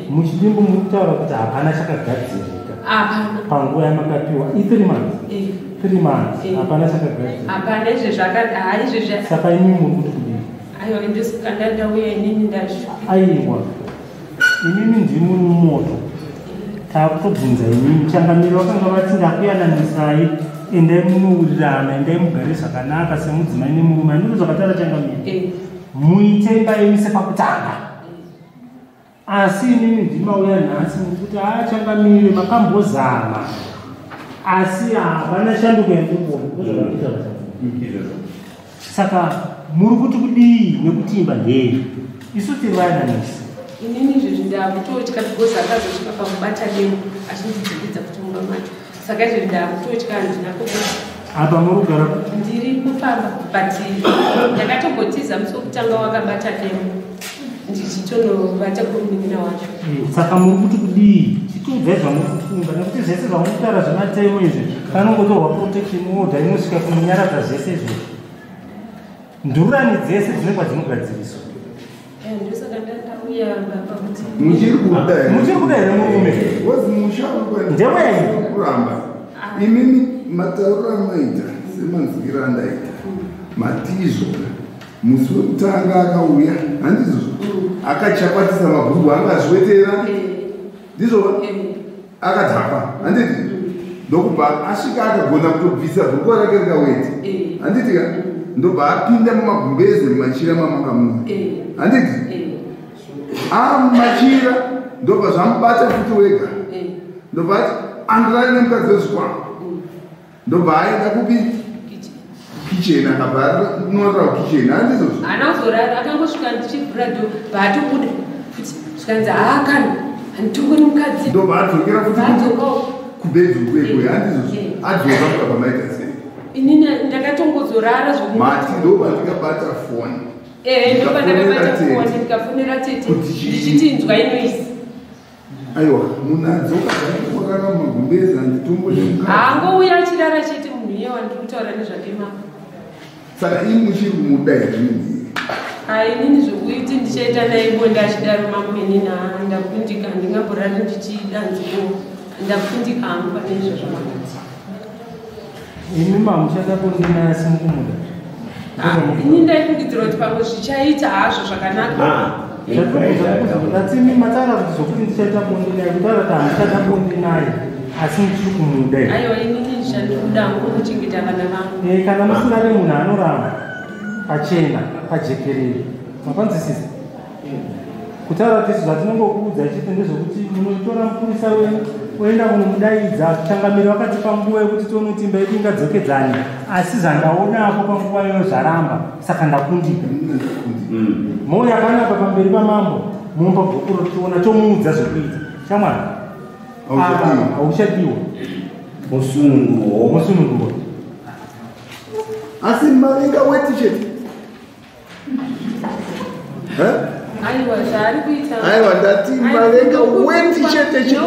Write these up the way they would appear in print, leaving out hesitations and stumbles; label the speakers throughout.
Speaker 1: Muchidimbo mutaura kuti hapana chakagadzirika. Panguva yamakapiwa 3 months. 3 months. Hapana chakagadzirika. Hapana izvezvi. Saka imi muri kuti kudini? Aiwa ndisukandandauya inini ndashu. Aiwa. Inini ndiri mumoto. Takutobvunza inini changamiro vakanga vati ndakuyananisai endai munowirirana endai mugare zvakanaka semudzimai nemurume. Ndizvo zvakataura changamiro. Muite imba yenyu sepakutanga. Asi inini ndimauya nhasi nekuti changamire makambozama asi hapana shanduko yekuboa. Saka muri kuti kudii nekuti imba ndei isu tiri vayananisi.
Speaker 2: Inini izvezvi ndakutotya because akazosvika pamubata demo achindidzidzidza kuti mumba macho. Saka izvezvi ndakutotya handina kubuda.
Speaker 1: Apa murugara?
Speaker 2: Ndiri kufamba but ndakatogotiza musi wokutanga wakabata demo. Ndichitonobata kumunina wacho.
Speaker 1: Saka muri kuti kudii chitiudzai zvamurikufunga nekuti zvese zvamurikutaura zvematemo izvi panongotorwa protection order inosvika kumunyaradza zvese izvi. Ndurani dzese dzine kwadzinogadziriswa.
Speaker 2: Ndosaka ndakauya baba kuti
Speaker 1: muchiri kuda here murume? Ndewenyu
Speaker 3: kuramba imimi matauro amaita semanzwira andaita matizvona musi wekutanga akauya handizvo akachakwatisa mabhuku angazwetera ndizvo akadhapa handiti ndokubva asvika akagona kutobvisa bhuku rake rikaweti handitika ndobva apinda mumagumbeze mumachira mamakamuna handiti mumachira ndobva zvamubata futi wega ndobva ati andirani nemukadzi wezvikwama ndobva aenda kupi kitchen akabva norora kitchen handizvo
Speaker 2: anazorara akangosvika ndichivhura dho vaatobuda futi zvikanzi haakana handitongoni mukadzi
Speaker 3: ndobva adzokera futi kubedroom kwekwe handizvo adzoka kubva pamaita sei
Speaker 2: inini ndakatongozorara
Speaker 3: mati ndobva ndikabata foni
Speaker 2: ndobva ndakabata foni ndikafonera tete ndichiti inzwa inoisi
Speaker 3: aiwa munhu adzoka zvakorara mumagumbezi handitombonemu
Speaker 2: haangouya achirara chete munhu iye wandiri kutaura nezvake mama.
Speaker 3: Saka ini muchiri kumuda izvini
Speaker 2: inini zvokuiti ndichaita naibonda achidaro mamweni ndakundika ndingaborari ndichidanziko ndakundika hangu pane izvo zvamakati.
Speaker 1: Imi mamuchada kundina simukumuda?
Speaker 2: Ini ndaifungidzira kuti pamwe zvichaita hazvo zvakanaka.
Speaker 1: Ndatimi mataura kuti zvokuti ndichaita bonde naye kutaura kuti hamuchada bonde naye asi muchiri kumuda.
Speaker 2: Aiwa inini zvandikuda ngokuchengeta vana vangu.
Speaker 1: Kana musina nemunhu anoramba pachena pajekerere makwanzisisa kutaura kuti zvatinongokuudza chete ndezvokuti munotora mupurisa wenyu oenda kunomudaidza changamiro vakati panguva yekuti tonotimba yedu ingadzokedzani asi zvandaonapo panguva iyoyo zvaramba saka ndakundika mouya akanaka pamberi pamambo mumba bhukuro tiona tomuudza zvekuita shamwari hauchadiwa musununguwo
Speaker 3: asi mavenga weti chete aiwa ndati mavenga weti chete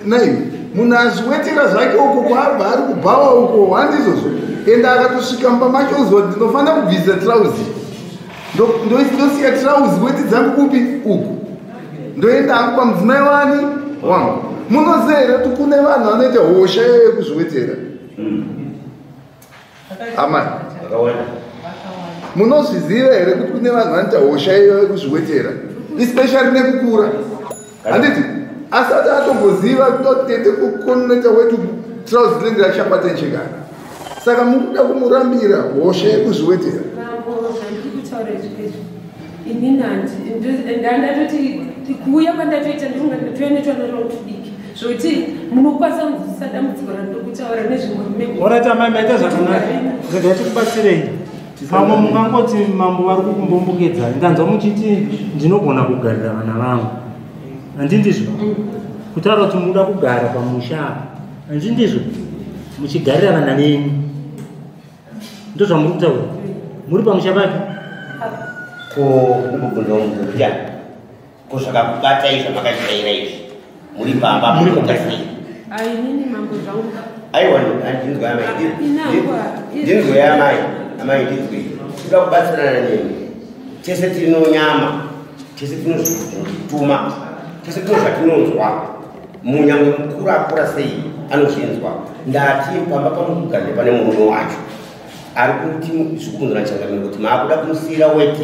Speaker 3: nai munhu azviwetera zvake uko kwaabva ari kubhawa uko handizvozvo ende akatosvika mumba macho uzwa ndinofanira kubvisa trauzi ndosiya trauzi weti dzangu kupi uku ndoenda hangu pamudzimai wani wangu munoziva here kuti kune vanhu vanoita hosha yekuzviwetera amai munozviziva here kuti kune vanhu vanoita hosha iyo yekuzviwetera especially nekukura handiti asati atomboziva kutotete kukoneta wetu trauzi rinenge rachapata nchekana saka mukuda kumurambira hosha yekuzviwetera
Speaker 2: inini ndandatoti kuuya kwandatoita ndonatoenetwanarotudiki zvokuti munokwanisa kunzwisisa dambudziko randokutaura nezvimwe
Speaker 1: orati amai maita zvakanaka regai tikubatsirei pamwe mungangoti mambo vari kukumbombokedzai ndanzwa muchiti ndinogona kugarira vana vangu handindizvo kutaura kuti muda kugara pamusha handindizvo muchigarira vana venyu ndo zvamuri kutaura muri pamusha pake
Speaker 4: komugundomuya kozvakakubata izvo makazvaira izvi muri pamba mukutasei
Speaker 2: ainini mambo zvangu
Speaker 4: aiwa ndinzweyamai amai ndinzwi kuda kubatsirana nemi tese tino nyama tese tinozvituma tese tino zvatinonzwa munyangwe mukuru akura sei anozvinzwa ndati pamba pamukugarire pane murume wacho ari kuti zvikukunzira changamiro kuti maakuda kumusiyira weti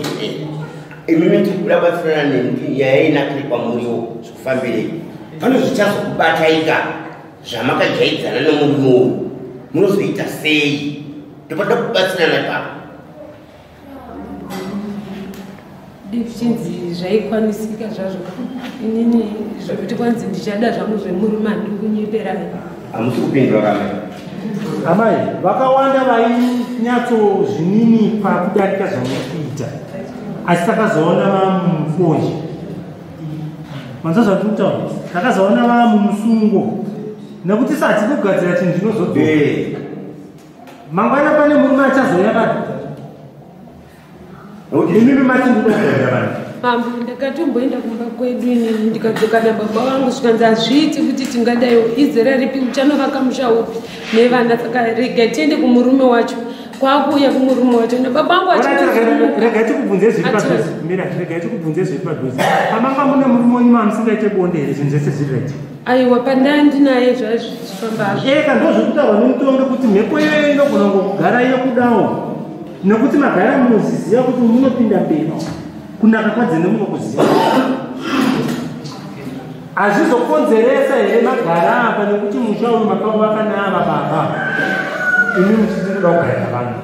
Speaker 4: imimi tikuda kubatsirana nemi kuti nyaya inakiri kwamuriwo zvekufambirei pane zvichazokubataika zvamakajaidzana nemurume uyu munozoita sei ndopada kubatsirana ipapo
Speaker 2: ndichinzi zvaikwanisika zvazvo inini zvokuti kwanzi ndichada zvangu zvemurume handiri kunyeperai
Speaker 4: hamusi kupindura kamai
Speaker 1: amai vakawanda vainyatsozvininipwa kudarika zvamurikuita asi takazoona vamufonje manzwa zvatinotaura takazoona vamumusungo nekuti sati kugadzira chinhu chinozodo mangwana pane murume achazoya vati imimi mati ndinogoya vanhu
Speaker 2: mambo ndakatomboenda kumba kwedu inini ndikadzoka nababa vangu svikanzi hazviiti kuti tingadaiwo izera ripi uchanovaka musha upi nevana saka regai tiende kumurume wacho kwakuuya kumurume wacho nababa vangu
Speaker 1: regai tikubvunze zviri padhuze mira regai tikubvunze zviri padhuze pamanga mune murume wenyu mamusingaite bonde here zvinhu zvese zviri reti
Speaker 2: aiwa pandaa ndinaye zvazvichifambazvo
Speaker 1: eka ndozvekutaurwa nemutongo kuti mhepo iyoyo inogona kugara iyo kudawo nekuti magara munoziziva kuti munopinda mberi kunaka kwadzene munokuziva hazvizokonzeresa here magara apa nekuti musha uyu makavaka naava baba imi muchizinoda kugarira vanhu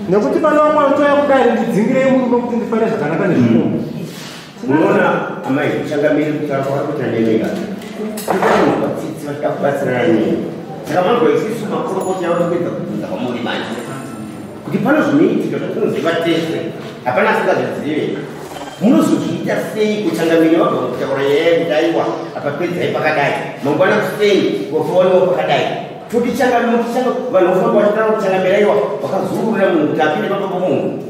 Speaker 1: nekuti pane vamwe vatoya kudari ndidzingirei murume kuti ndifare zvakanaka nezvikombo
Speaker 4: unoona amai changamiri kutaura kwakakuita nemega vatsitsi vachida kubatsirana nemi saka manzwa isisu makurukoti ava kuedza kubvunza kwamuri manje kuti pano zvinoitika zvatinoziva tese hapana asingazvizive munozozviita sei kuchangamiri vabva kutaura nyaya yekuti aiwa apa pedzai pakadai mangwana kusei wafaoniwa pakadai futi changamiri vanhu vofamba vachitaura kuti changamiri aiwa wakazururira munhu kuti apinde papapo munhu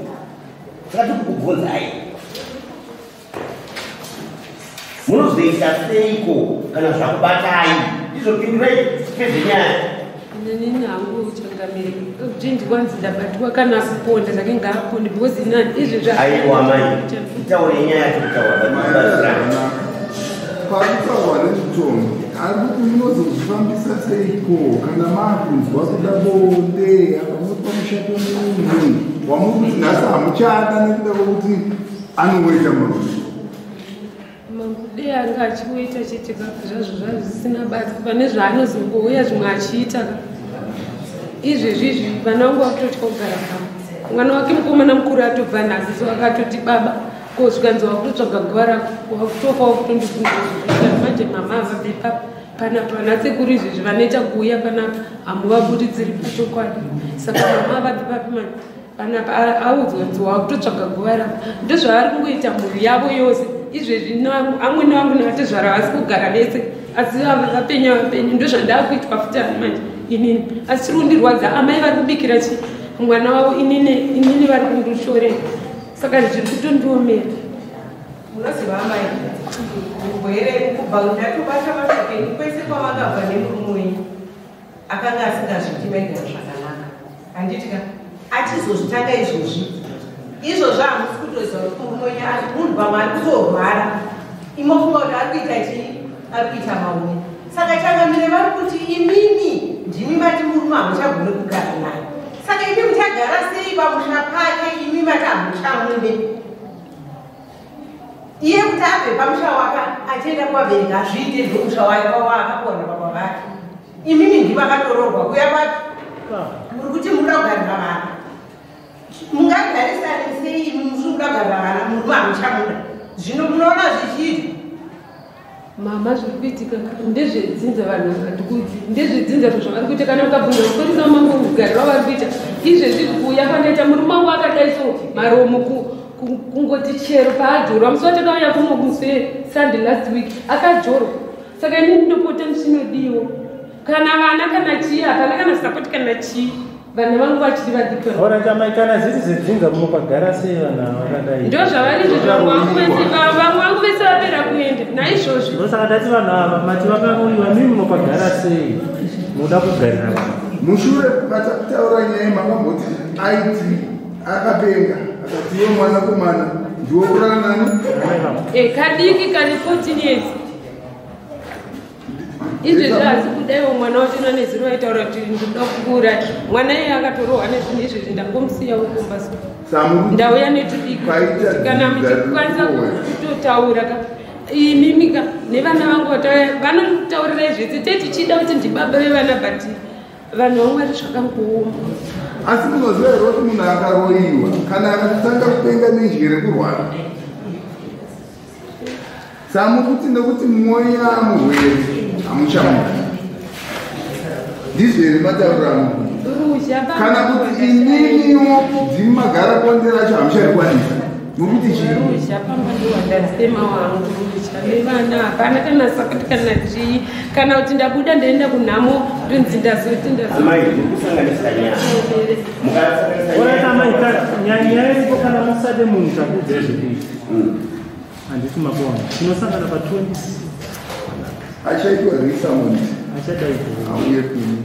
Speaker 4: saka tikukubvunzai munozoita seiko kana zvakubatai izopindurai pezvenyaya
Speaker 2: inini hangu changamiri kuti ndikwanzi ndabatwa kana kuponda zvake ngaaponde because inani izvi
Speaker 4: aiwa mai itaure nyaya yatikutaura
Speaker 3: pakutaurwa nemutongo ari kuti munozozvifambisa seiko kana makunzwa kuda bonde apa muri pamushato nemunhu wamuri kuti nhasi hamuchada nekuda kwokuti anoita marume
Speaker 2: mambude anga achiwoita chete zvazvo zvisina basa pane zvaanozongouya zvimwe achiita izvezvizvi vana vangu vakutotya kugara pamwe mwana wake mukomana mukuru atobva nhasi so akatoti baba kozvikanzi wakutotsvaga guva rako wakutofa wakutondifungazvikuita manje mama avabepa panapa vana sekuru izvezvi vanoita kuuya panapa hamuvabuditsiri pachokwadi saka mama avabepapi manje panapa audzwanzi wakutotsvaga guva rako ndozvavari kungoita mhuri yavo yose izvezvi amweni vangu nevatezvara vasi kugara vese asi vapenya ndozvandakuitwa futi ani manje inini asi chiri kundirwadza amai vari kubikira chi mwana wavo inini vari kundoshorera saka zviri kutondiomera
Speaker 5: unoziva amai mugwere kubva ndatobata masakeni kwese kwavakabva nemurume wenyu akanga asingazviti maigara zvakanaka handitika achizozvitanga izvozvi hamusi kutoziva kuti murume wenyu ari munhu pamwe ari kutorwara imofunga kuti ari kuita chii ari kuita maune saka changamire vari kuti imimi ndimi mati murume hamuchagone kugara naye saka imi muchagara sei pamusha pake imi mati hamuchamude iye kuti abve pamusha wake achienda kuvabereka azviite zvomusha wake waakapona baba vake imimi ndimi akatororwa kuya papi muri kuti muda kugarira vana mungagarisane sei imi musiri kuda kugarira vana murume hamuchamuda zvino munoona zvichiita
Speaker 2: mama zviri kuitika ndezvedzinza vanhu vakatikuudzi ndezvedzinza zvavari kuita kana ukabvunza kutorisa mambo kugarira vari kuita izvezvi kuuya panoita murume wangu akadaiso maromo kungoti chero paajorwa musi watakauya kumoguse sunday last week akajorwa saka inini ndopota musinodiwo kana vana kana chii hapana kana sapoti kana chii vana vangu vachiri
Speaker 1: vadikaaoratamai kana zviri zvedzinza munokagara sei vana vakadai
Speaker 2: ndo zvavari izvozvo vamwe vangu vese vapera kuenda naizvozvo
Speaker 1: ndosaka ndati vanhu ava mati vakauyiwa mimi munokagara sei muda kugarira vanhu
Speaker 3: mushure patakutaura nyaya makamboti aiti akapenga akati iwe mwanakomana ndiwokurana nani
Speaker 2: kadiki kane 14 years izvezvi hasi kudaiwo mwana wacho naneziro vaitaura kuti ndoda kukura mwana iye akatorohwa nezvinhu izvezvi ndangomusiya ukombasi ndauya netudiki kana muchikwanisa kutotaura imimika nevana vangu vanotaurira zvese tetichida kuti ndibaba vevana but vanhu vamwari zvakangooma
Speaker 3: asi munoziva here kuti munhu akaroyiwa kana akatanga kupenga nenjere kurwara samukuti nekuti mwoyo murwere hamuchamuda ndizvo here mataurira munhu kana kuti ininiwo dzimagara konde racho hamucharikwanisa nokuti
Speaker 2: chiiapandaisema wangu nevana hapana kana sakati kana chii kana kuti ndabuda ndaenda kunhamo rinzi
Speaker 1: nyanya iripo kana musade munhu zvakudza zvidii handisi mabona tinosangana pa 20
Speaker 3: achaitwa risamoni
Speaker 1: achadaiko
Speaker 3: auye kuni